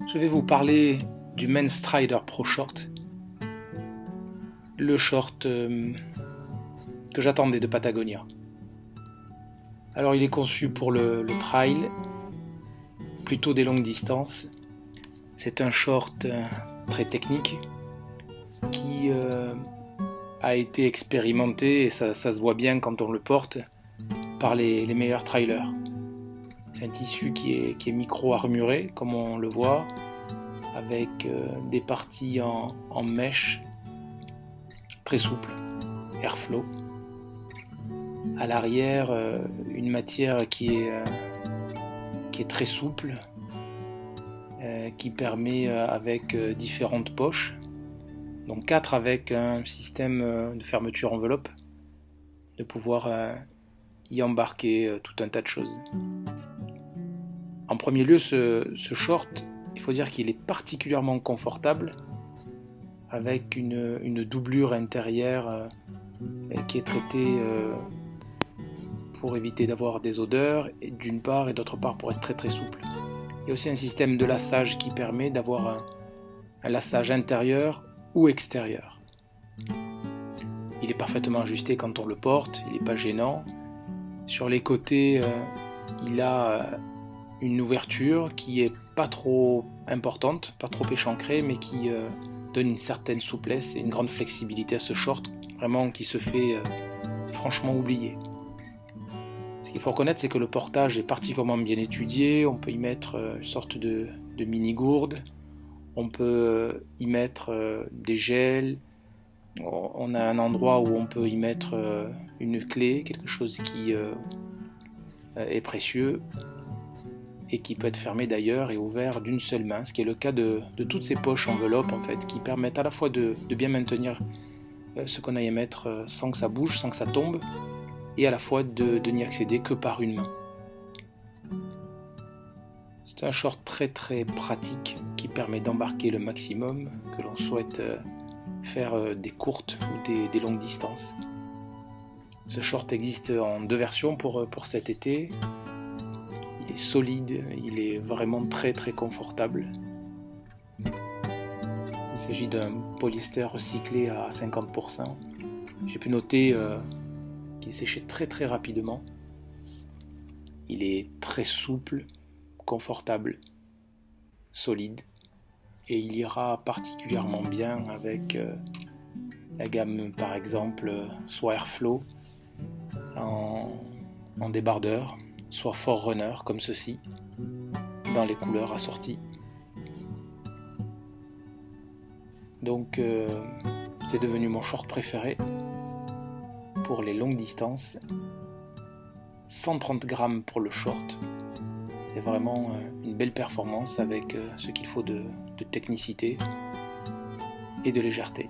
Je vais vous parler du Men's Strider Pro Short, le short que j'attendais de Patagonia. Alors il est conçu pour le trail, plutôt des longues distances. C'est un short très technique qui a été expérimenté, et ça se voit bien quand on le porte, par les meilleurs trailers. C'est un tissu qui est micro-armuré, comme on le voit, avec des parties en mèche très souple, airflow. À l'arrière, une matière qui est très souple, qui permet avec différentes poches, donc 4 avec un système de fermeture enveloppe, de pouvoir y embarquer tout un tas de choses. En premier lieu, ce short, il faut dire qu'il est particulièrement confortable, avec une doublure intérieure qui est traitée pour éviter d'avoir des odeurs, d'une part, et d'autre part pour être très très souple. Il y a aussi un système de lassage qui permet d'avoir un lassage intérieur ou extérieur. Il est parfaitement ajusté quand on le porte, il n'est pas gênant. Sur les côtés, il a une ouverture qui est pas trop importante, pas trop échancrée, mais qui donne une certaine souplesse et une grande flexibilité à ce short, vraiment qui se fait franchement oublier. Ce qu'il faut reconnaître, c'est que le portage est particulièrement bien étudié. On peut y mettre une sorte de mini gourde, on peut y mettre des gels, on a un endroit où on peut y mettre une clé, quelque chose qui est précieux et qui peut être fermé d'ailleurs et ouvert d'une seule main, ce qui est le cas de toutes ces poches enveloppes en fait, qui permettent à la fois de bien maintenir ce qu'on a à y mettre sans que ça bouge, sans que ça tombe, et à la fois de n'y accéder que par une main. C'est un short très très pratique qui permet d'embarquer le maximum que l'on souhaite faire des courtes ou des longues distances. Ce short existe en 2 versions pour cet été. Il est solide, il est vraiment très très confortable. Il s'agit d'un polyester recyclé à 50%. J'ai pu noter qu'il séchait très très rapidement. Il est très souple, confortable, solide, et il ira particulièrement bien avec la gamme par exemple soit Airflow en débardeur, soit Forerunner comme ceci, dans les couleurs assorties. Donc c'est devenu mon short préféré pour les longues distances. 130 grammes pour le short, c'est vraiment une belle performance avec ce qu'il faut de technicité et de légèreté.